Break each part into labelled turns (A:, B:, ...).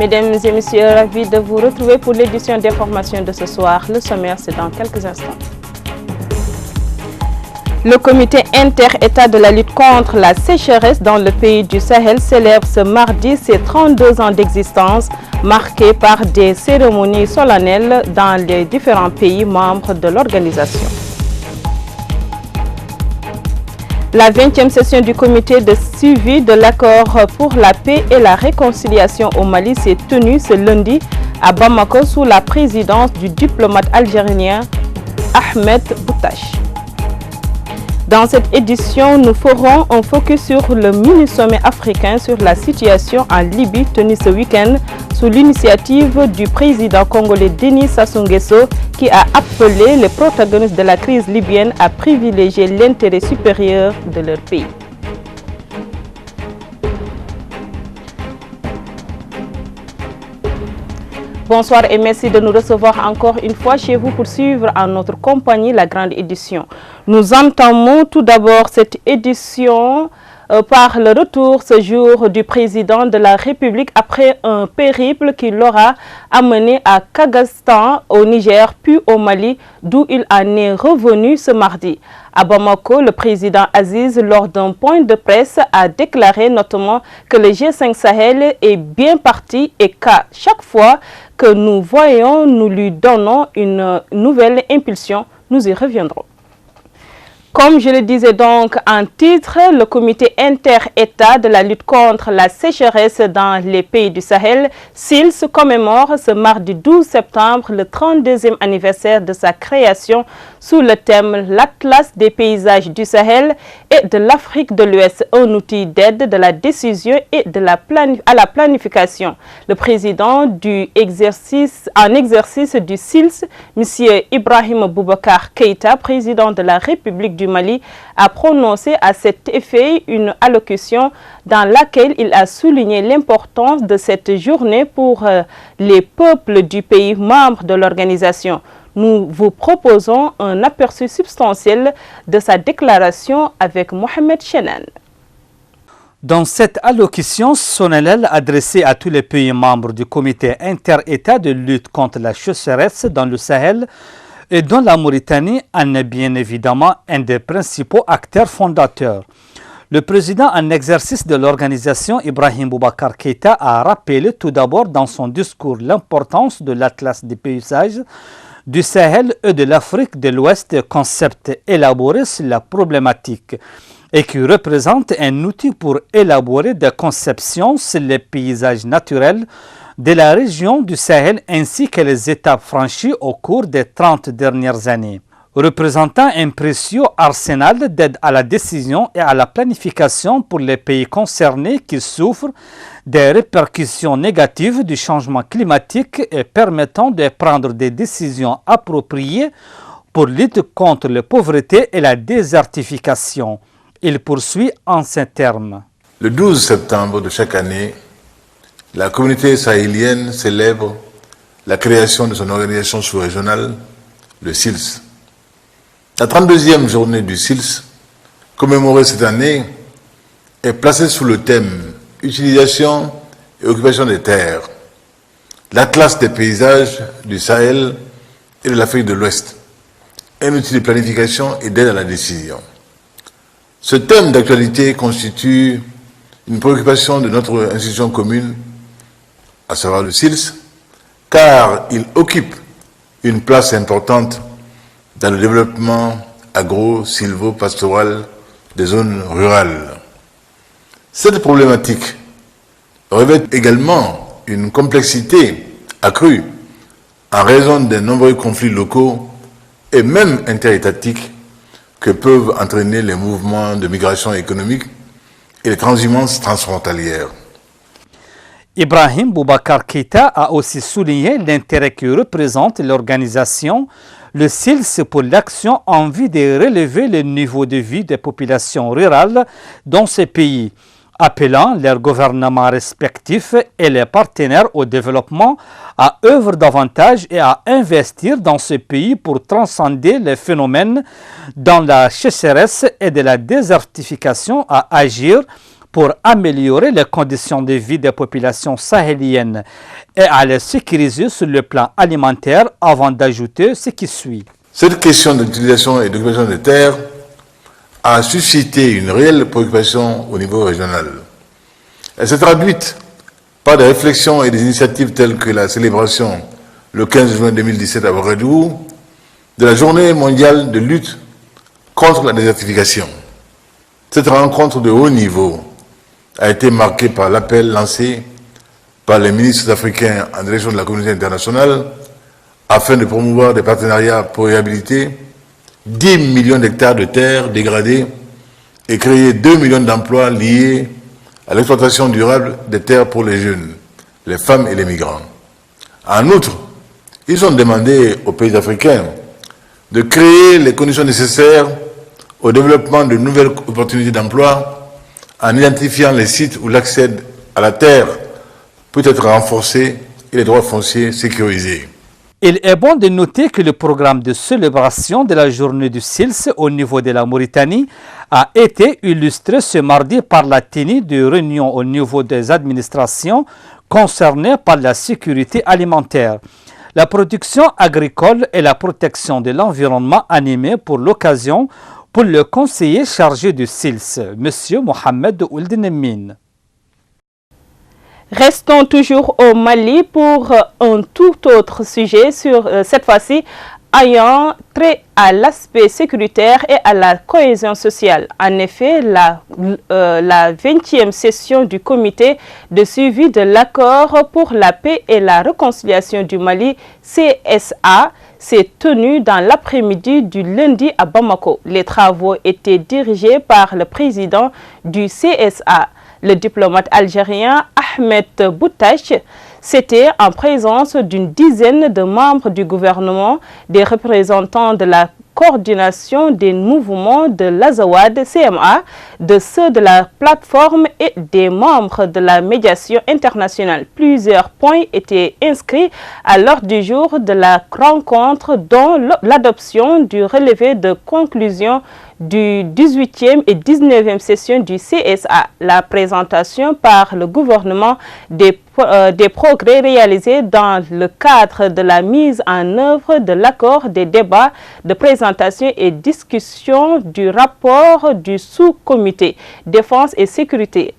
A: Mesdames et messieurs, ravis de vous retrouver pour l'édition d'information de ce soir. Le sommaire, c'est dans quelques instants. Le comité inter-État de la lutte contre la sécheresse dans le pays du Sahel célèbre ce mardi ses 32 ans d'existence, marqués par des cérémonies solennelles dans les différents pays membres de l'organisation. La 20e session du comité de suivi de l'accord pour la paix et la réconciliation au Mali s'est tenue ce lundi à Bamako sous la présidence du diplomate algérien Ahmed Boutache. Dans cette édition, nous ferons un focus sur le mini-sommet africain sur la situation en Libye tenu ce week-end sous l'initiative du président congolais Denis Sassou Nguesso qui a appelé les protagonistes de la crise libyenne à privilégier l'intérêt supérieur de leur pays. Bonsoir et merci de nous recevoir encore une fois chez vous pour suivre en notre compagnie la grande édition. Nous entamons tout d'abord cette édition par le retour ce jour du président de la République après un périple qui l'aura amené à Kazakhstan au Niger puis au Mali d'où il en est revenu ce mardi. À Bamako, le président Aziz, lors d'un point de presse, a déclaré notamment que le G5 Sahel est bien parti et qu'à chaque fois que nous voyons, nous lui donnons une nouvelle impulsion. Nous y reviendrons. Comme je le disais donc en titre, le comité inter-État de la lutte contre la sécheresse dans les pays du Sahel, SILS, commémore ce mardi 12 septembre le 32e anniversaire de sa création sous le thème l'Atlas des paysages du Sahel et de l'Afrique de l'Ouest, un outil d'aide de la décision et à la planification. Le président en exercice du SILS, M. Ibrahim Boubacar Keïta, président de la République du Mali, a prononcé à cet effet une allocution dans laquelle il a souligné l'importance de cette journée pour les peuples du pays membre de l'organisation. Nous vous proposons un aperçu substantiel de sa déclaration avec Mohamed Chenan.
B: Dans cette allocution solennelle adressée à tous les pays membres du comité inter-État de lutte contre la sécheresse dans le Sahel, et dont la Mauritanie en est bien évidemment un des principaux acteurs fondateurs. Le président en exercice de l'organisation, Ibrahim Boubacar Keïta, a rappelé tout d'abord dans son discours l'importance de l'Atlas des paysages du Sahel et de l'Afrique de l'Ouest, concept élaboré sur la problématique et qui représente un outil pour élaborer des conceptions sur les paysages naturels de la région du Sahel ainsi que les étapes franchies au cours des 30 dernières années, représentant un précieux arsenal d'aide à la décision et à la planification pour les pays concernés qui souffrent des répercussions négatives du changement climatique et permettant de prendre des décisions appropriées pour lutter contre la pauvreté et la désertification. Il poursuit en ces termes.
C: Le 12 septembre de chaque année, la communauté sahélienne célèbre la création de son organisation sous-régionale, le SILS. La 32e journée du SILS, commémorée cette année, est placée sous le thème « Utilisation et occupation des terres », l'Atlas des paysages du Sahel et de l'Afrique de l'Ouest, un outil de planification et d'aide à la décision. Ce thème d'actualité constitue une préoccupation de notre institution commune, à savoir le SILS, car il occupe une place importante dans le développement agro-sylvo-pastoral des zones rurales. Cette problématique revêt également une complexité accrue en raison des nombreux conflits locaux et même interétatiques que peuvent entraîner les mouvements de migration économique et les transhumances transfrontalières.
B: Ibrahim Boubacar Keïta a aussi souligné l'intérêt que représente l'organisation, le SILS pour l'action en vue de relever le niveau de vie des populations rurales dans ces pays, appelant leurs gouvernements respectifs et les partenaires au développement à œuvrer davantage et à investir dans ce pays pour transcender les phénomènes dans la sécheresse et de la désertification, à agir pour améliorer les conditions de vie des populations sahéliennes et à les sécuriser sur le plan alimentaire, avant d'ajouter ce qui suit.
C: Cette question de l'utilisation et d'occupation des terres a suscité une réelle préoccupation au niveau régional. Elle s'est traduite par des réflexions et des initiatives telles que la célébration le 15 juin 2017 à Ouagadougou de la Journée mondiale de lutte contre la désertification. Cette rencontre de haut niveau a été marquée par l'appel lancé par les ministres africains en direction de la communauté internationale afin de promouvoir des partenariats pour réhabiliter 10 millions d'hectares de terres dégradées et créer 2 millions d'emplois liés à l'exploitation durable des terres pour les jeunes, les femmes et les migrants. En outre, ils ont demandé aux pays africains de créer les conditions nécessaires au développement de nouvelles opportunités d'emploi en identifiant les sites où l'accès à la terre peut être renforcé et les droits fonciers sécurisés.
B: Il est bon de noter que le programme de célébration de la journée du SILS au niveau de la Mauritanie a été illustré ce mardi par la tenue de réunions au niveau des administrations concernées par la sécurité alimentaire, la production agricole et la protection de l'environnement animé pour l'occasion pour le conseiller chargé du SILS, M. Mohamed Ould Nemine.
A: Restons toujours au Mali pour un tout autre sujet, cette fois-ci ayant trait à l'aspect sécuritaire et à la cohésion sociale. En effet, la 20e session du comité de suivi de l'accord pour la paix et la réconciliation du Mali, CSA, s'est tenue dans l'après-midi du lundi à Bamako. Les travaux étaient dirigés par le président du CSA, le diplomate algérien Ahmed Boutache. C'était en présence d'une dizaine de membres du gouvernement, des représentants de la coordination des mouvements de l'Azawad CMA, de ceux de la plateforme et des membres de la médiation internationale. Plusieurs points étaient inscrits à l'ordre du jour de la rencontre, dont l'adoption du relevé de conclusion du 18e et 19e session du CSA, la présentation par le gouvernement des progrès réalisés dans le cadre de la mise en œuvre de l'accord, des débats de présentation et discussion du rapport du sous-comité défense et sécurité.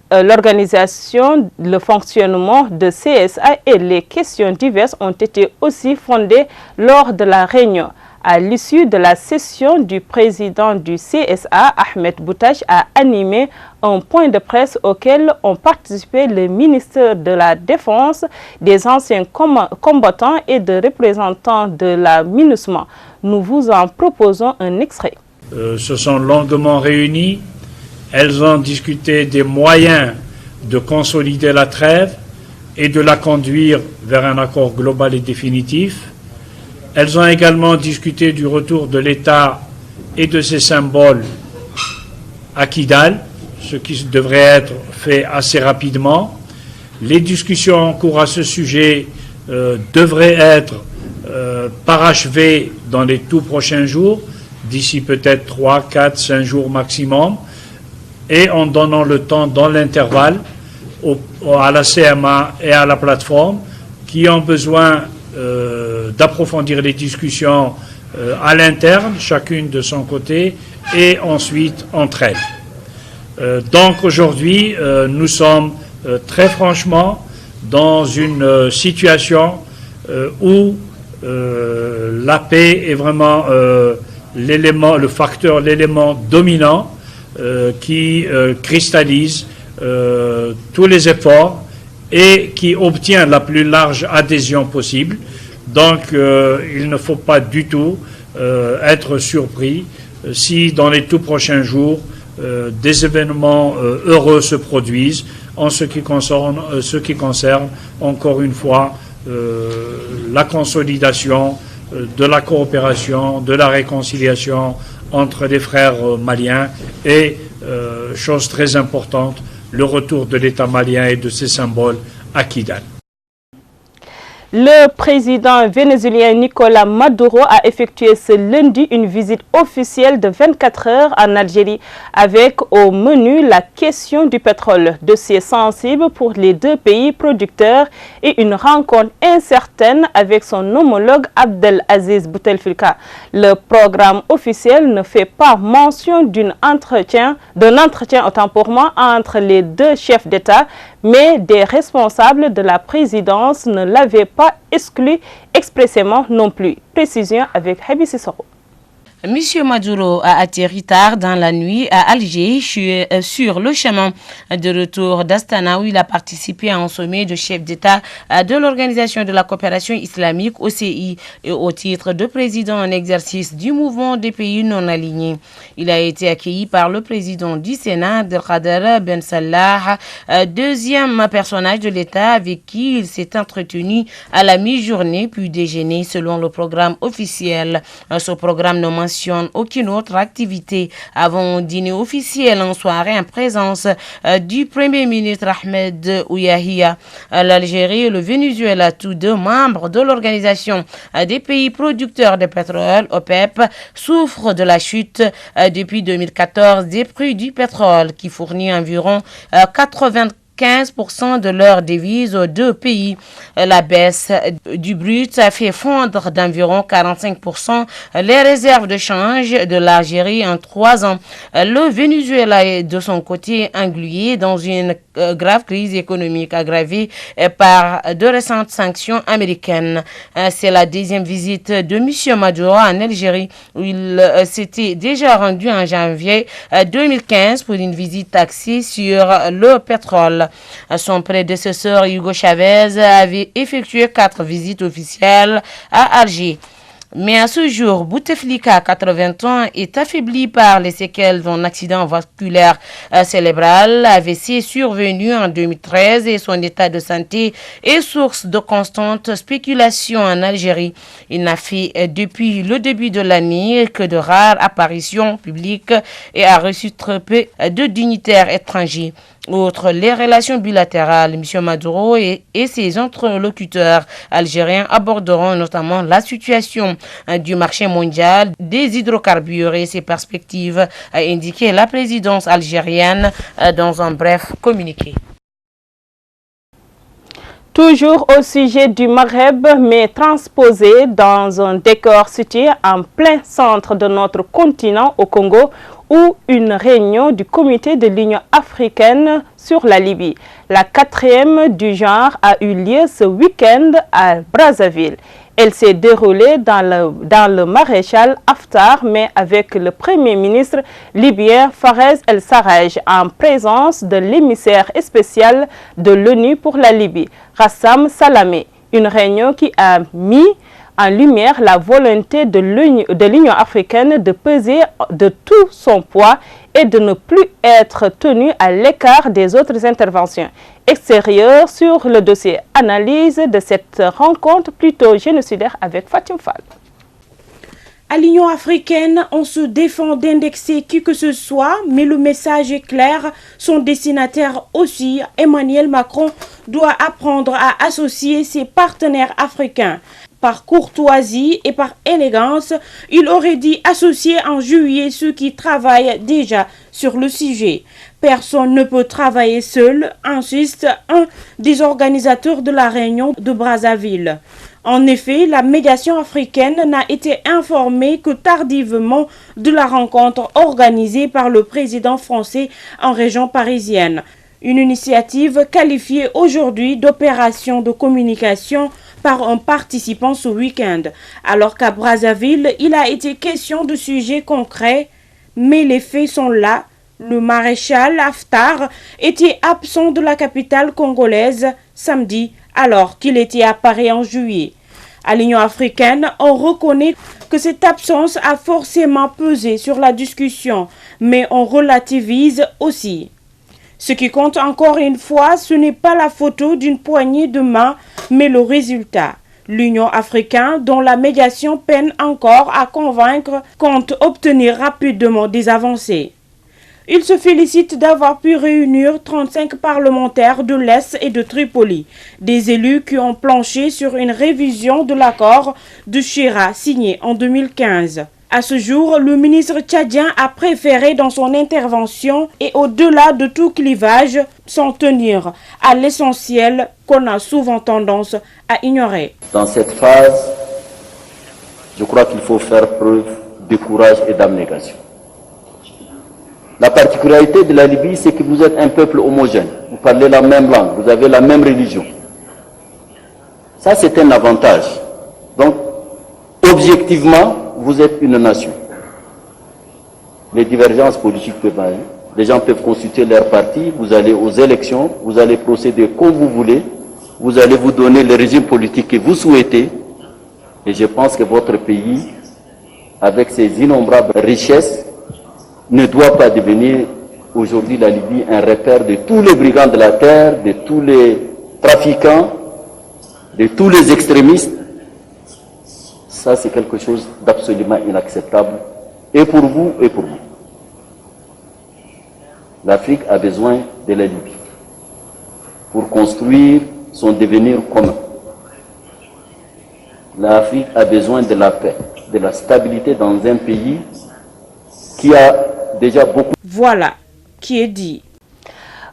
A: L'organisation, le fonctionnement de CSA et les questions diverses ont été aussi fondées lors de la réunion. À l'issue de la session du président du CSA, Ahmed Boutache, a animé un point de presse auquel ont participé le ministre de la Défense, des anciens combattants et des représentants de la MINUSMA. Nous vous en proposons un extrait.
D: Se sont longuement réunis. Elles ont discuté des moyens de consolider la trêve et de la conduire vers un accord global et définitif. Elles ont également discuté du retour de l'État et de ses symboles à Kidal, ce qui devrait être fait assez rapidement. Les discussions en cours à ce sujet devraient être parachevées dans les tout prochains jours, d'ici peut-être 3, 4, 5 jours maximum, et en donnant le temps dans l'intervalle à la CMA et à la plateforme qui ont besoin d'approfondir les discussions à l'interne, chacune de son côté, et ensuite entre elles. Donc aujourd'hui, nous sommes très franchement dans une situation où la paix est vraiment l'élément dominant qui cristallise tous les efforts et qui obtient la plus large adhésion possible. Donc il ne faut pas du tout être surpris si dans les tout prochains jours des événements heureux se produisent en ce qui concerne encore une fois la consolidation de la coopération, de la réconciliation entre les frères maliens et, chose très importante, le retour de l'État malien et de ses symboles à Kidal.
A: Le président vénézuélien Nicolás Maduro a effectué ce lundi une visite officielle de 24 heures en Algérie avec au menu la question du pétrole, dossier sensible pour les deux pays producteurs et une rencontre incertaine avec son homologue Abdelaziz Bouteflika. Le programme officiel ne fait pas mention d'un entretien autant pour moi entre les deux chefs d'État, mais des responsables de la présidence ne l'avaient pas exclu expressément non plus. Précision avec Habi Sissoko.
E: Monsieur Maduro a atterri tard dans la nuit à Alger sur le chemin de retour d'Astana où il a participé à un sommet de chefs d'État de l'Organisation de la coopération islamique OCI et au titre de président en exercice du mouvement des pays non alignés. Il a été accueilli par le président du Sénat, Abdelkader Ben Salah, deuxième personnage de l'État avec qui il s'est entretenu à la mi-journée puis déjeuner selon le programme officiel. Ce programme ne mentionne aucune autre activité avant un dîner officiel en soirée en présence du Premier ministre Ahmed Ouyahia. L'Algérie et le Venezuela, tous deux membres de l'Organisation des pays producteurs de pétrole, OPEP, souffrent de la chute depuis 2014 des prix du pétrole qui fournit environ 95% de leurs devises aux deux pays. La baisse du brut a fait fondre d'environ 45% les réserves de change de l'Algérie en 3 ans. Le Venezuela est de son côté englué dans une grave crise économique aggravée par de récentes sanctions américaines. C'est la deuxième visite de M. Maduro en Algérie où il s'était déjà rendu en janvier 2015 pour une visite axée sur le pétrole. Son prédécesseur Hugo Chavez avait effectué 4 visites officielles à Alger. Mais à ce jour, Bouteflika, 80 ans, est affaibli par les séquelles d'un accident vasculaire cérébral AVC survenu en 2013 et son état de santé est source de constantes spéculations en Algérie. Il n'a fait depuis le début de l'année que de rares apparitions publiques et a reçu très peu de dignitaires étrangers. Outre les relations bilatérales, M. Maduro et ses interlocuteurs algériens aborderont notamment la situation du marché mondial des hydrocarbures et ses perspectives, a indiqué la présidence algérienne dans un bref communiqué.
A: Toujours au sujet du Maghreb, mais transposé dans un décor situé en plein centre de notre continent au Congo, où une réunion du comité de l'Union africaine sur la Libye, la 4e du genre, a eu lieu ce week-end à Brazzaville. Elle s'est déroulée dans le maréchal Haftar, mais avec le Premier ministre libyen Fares El-Sarraj en présence de l'émissaire spécial de l'ONU pour la Libye, Rassam Salamé. Une réunion qui a mis en lumière la volonté de l'Union africaine de peser de tout son poids et de ne plus être tenue à l'écart des autres interventions extérieures sur le dossier. Analyse de cette rencontre plutôt génocidaire avec Fatim Fall.
F: À l'Union africaine, on se défend d'indexer qui que ce soit, mais le message est clair. Son destinataire aussi, Emmanuel Macron, doit apprendre à associer ses partenaires africains. Par courtoisie et par élégance, il aurait dit associer en juillet ceux qui travaillent déjà sur le sujet. Personne ne peut travailler seul, insiste un des organisateurs de la réunion de Brazzaville. En effet, la médiation africaine n'a été informée que tardivement de la rencontre organisée par le président français en région parisienne. Une initiative qualifiée aujourd'hui d'opération de communication par un participant ce week-end. Alors qu'à Brazzaville, il a été question de sujets concrets, mais les faits sont là. Le maréchal Haftar était absent de la capitale congolaise samedi, alors qu'il était à Paris en juillet. À l'Union africaine, on reconnaît que cette absence a forcément pesé sur la discussion, mais on relativise aussi. Ce qui compte encore une fois, ce n'est pas la photo d'une poignée de main, mais le résultat. L'Union africaine, dont la médiation peine encore à convaincre, compte obtenir rapidement des avancées. Il se félicite d'avoir pu réunir 35 parlementaires de l'Est et de Tripoli, des élus qui ont planché sur une révision de l'accord de Chira signé en 2015. À ce jour, le ministre tchadien a préféré dans son intervention et au-delà de tout clivage, s'en tenir à l'essentiel qu'on a souvent tendance à ignorer.
G: Dans cette phase, je crois qu'il faut faire preuve de courage et d'abnégation. La particularité de la Libye, c'est que vous êtes un peuple homogène. Vous parlez la même langue, vous avez la même religion. Ça, c'est un avantage. Donc, objectivement, vous êtes une nation. Les divergences politiques peuvent aller. Les gens peuvent constituer leur parti, vous allez aux élections, vous allez procéder comme vous voulez, vous allez vous donner le régime politique que vous souhaitez. Et je pense que votre pays, avec ses innombrables richesses, ne doit pas devenir aujourd'hui la Libye un repère de tous les brigands de la terre, de tous les trafiquants, de tous les extrémistes. Ça, c'est quelque chose d'absolument inacceptable, et pour vous, et pour moi. L'Afrique a besoin de la Libye pour construire son devenir commun. L'Afrique a besoin de la paix, de la stabilité dans un pays qui a déjà beaucoup...
F: Voilà qui est dit.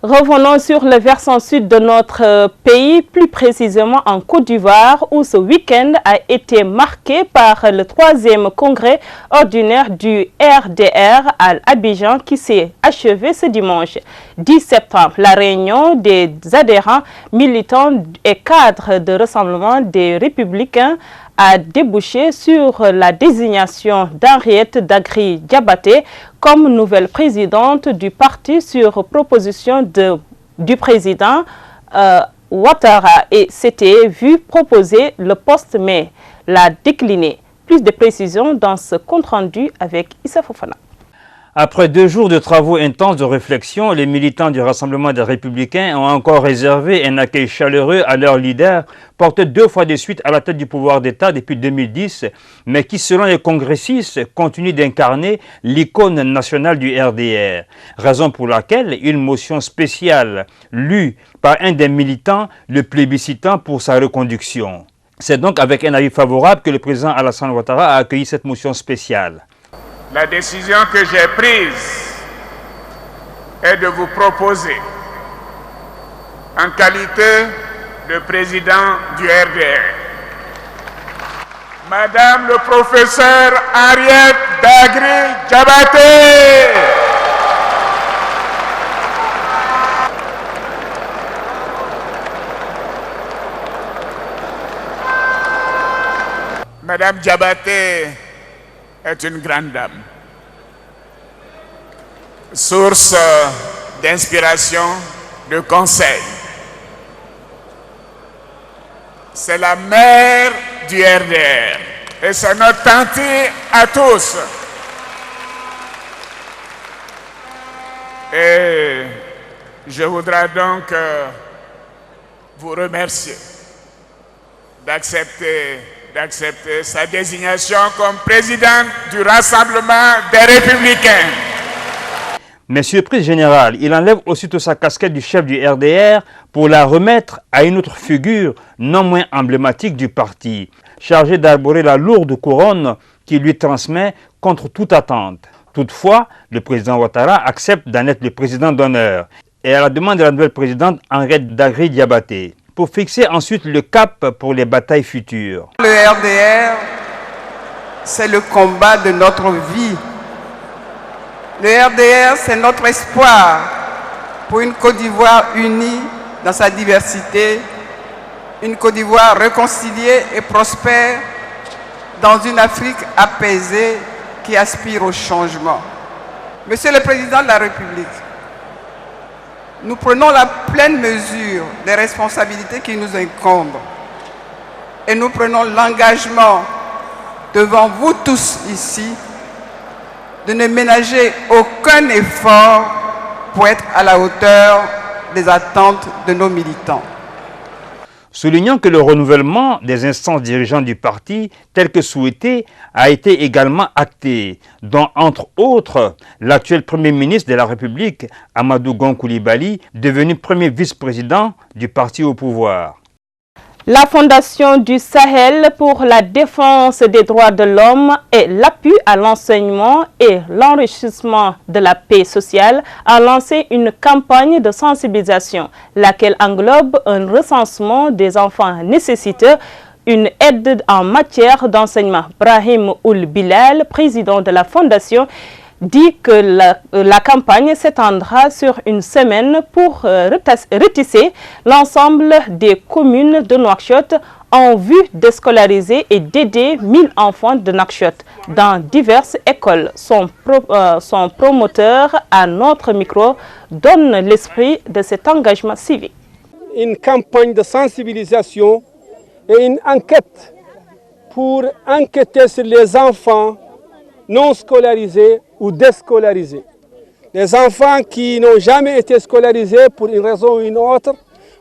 A: Revenons sur le versant sud de notre pays, plus précisément en Côte d'Ivoire, où ce week-end a été marqué par le 3e congrès ordinaire du RDR à Abidjan qui s'est achevé ce dimanche 10 septembre. La réunion des adhérents, militants et cadres de Rassemblement des Républicains a débouché sur la désignation d'Henriette Dagri Diabaté comme nouvelle présidente du parti sur proposition du président Ouattara et s'était vu proposer le poste mais l'a décliné. Plus de précisions dans ce compte-rendu avec Issa Fofana.
H: Après 2 jours de travaux intenses de réflexion, les militants du Rassemblement des Républicains ont encore réservé un accueil chaleureux à leur leader, porté 2 fois de suite à la tête du pouvoir d'État depuis 2010, mais qui, selon les congressistes, continue d'incarner l'icône nationale du RDR. Raison pour laquelle une motion spéciale, lue par un des militants, le plébiscitant pour sa reconduction. C'est donc avec un avis favorable que le président Alassane Ouattara a accueilli cette motion spéciale.
I: La décision que j'ai prise est de vous proposer, en qualité de président du RDR, Madame le professeur Henriette Dagri Diabaté. Madame Diabaté est une grande dame, source d'inspiration, de conseil. C'est la mère du RDR et c'est notre tante à tous. Et je voudrais donc vous remercier d'accepter sa désignation comme président du Rassemblement des Républicains.
H: Mais surprise générale, il enlève aussitôt sa casquette du chef du RDR pour la remettre à une autre figure non moins emblématique du parti, chargée d'arborer la lourde couronne qui lui transmet contre toute attente. Toutefois, le président Ouattara accepte d'en être le président d'honneur et à la demande de la nouvelle présidente Henriette Dagri Diabaté, pour fixer ensuite le cap pour les batailles futures.
J: Le RDR, c'est le combat de notre vie. Le RDR, c'est notre espoir pour une Côte d'Ivoire unie dans sa diversité, une Côte d'Ivoire réconciliée et prospère dans une Afrique apaisée qui aspire au changement. Monsieur le Président de la République, nous prenons la pleine mesure des responsabilités qui nous incombent et nous prenons l'engagement devant vous tous ici de ne ménager aucun effort pour être à la hauteur des attentes de nos militants.
H: soulignant que le renouvellement des instances dirigeantes du parti, tel que souhaité, a été également acté, dont entre autres l'actuel Premier ministre de la République, Amadou Gon Coulibaly, devenu premier vice-président du parti au pouvoir.
A: La Fondation du Sahel pour la défense des droits de l'homme et l'appui à l'enseignement et l'enrichissement de la paix sociale a lancé une campagne de sensibilisation, laquelle englobe un recensement des enfants nécessiteux, une aide en matière d'enseignement. Brahim Ould Bilal, président de la Fondation, dit que la campagne s'étendra sur une semaine pour retisser l'ensemble des communes de Nouakchott en vue de et d'aider 1000 enfants de Nouakchott dans diverses écoles. Son promoteur, à notre micro, donne l'esprit de cet engagement civique.
K: Une campagne de sensibilisation et une enquête pour enquêter sur les enfants non scolarisés ou déscolarisés. Les enfants qui n'ont jamais été scolarisés pour une raison ou une autre,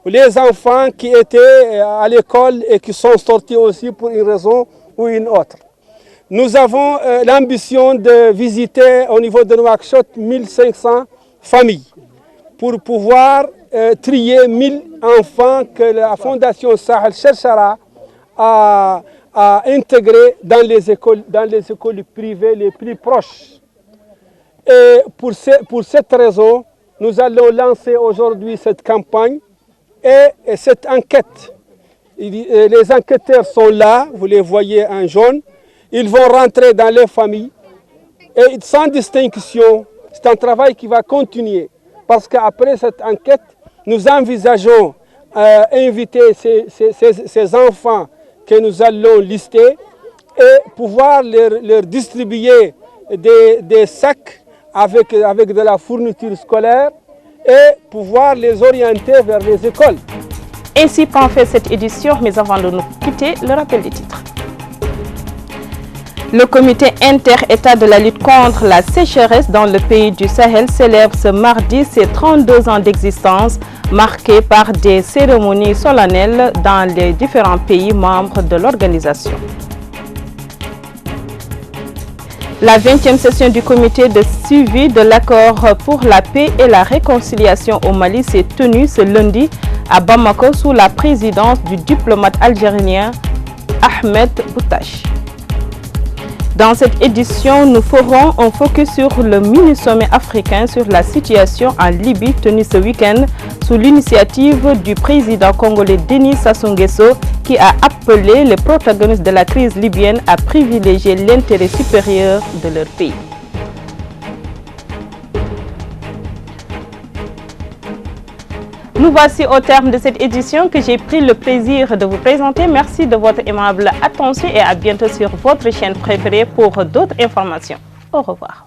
K: ou les enfants qui étaient à l'école et qui sont sortis aussi pour une raison ou une autre. Nous avons l'ambition de visiter au niveau de Nouakchott 1500 familles pour pouvoir trier 1000 enfants que la Fondation Sahel cherchera à intégrer dans les écoles privées les plus proches. Et pour cette raison, nous allons lancer aujourd'hui cette campagne et cette enquête. Les enquêteurs sont là, vous les voyez en jaune. Ils vont rentrer dans les familles et sans distinction. C'est un travail qui va continuer parce qu'après cette enquête, nous envisageons inviter ces enfants que nous allons lister et pouvoir leur distribuer des sacs avec de la fourniture scolaire et pouvoir les orienter vers les écoles.
A: Ainsi prend fait cette édition, mais avant de nous quitter, le rappel des titres. Le comité inter-État de la lutte contre la sécheresse dans le pays du Sahel célèbre ce mardi ses 32 ans d'existence, marqués par des cérémonies solennelles dans les différents pays membres de l'organisation. La 20e session du comité de suivi de l'accord pour la paix et la réconciliation au Mali s'est tenue ce lundi à Bamako sous la présidence du diplomate algérien Ahmed Boutache. Dans cette édition, nous ferons un focus sur le mini-sommet africain sur la situation en Libye tenu ce week-end sous l'initiative du président congolais Denis Sassou Nguesso qui a appelé les protagonistes de la crise libyenne à privilégier l'intérêt supérieur de leur pays. Nous voici au terme de cette édition que j'ai pris le plaisir de vous présenter. Merci de votre aimable attention et à bientôt sur votre chaîne préférée pour d'autres informations. Au revoir.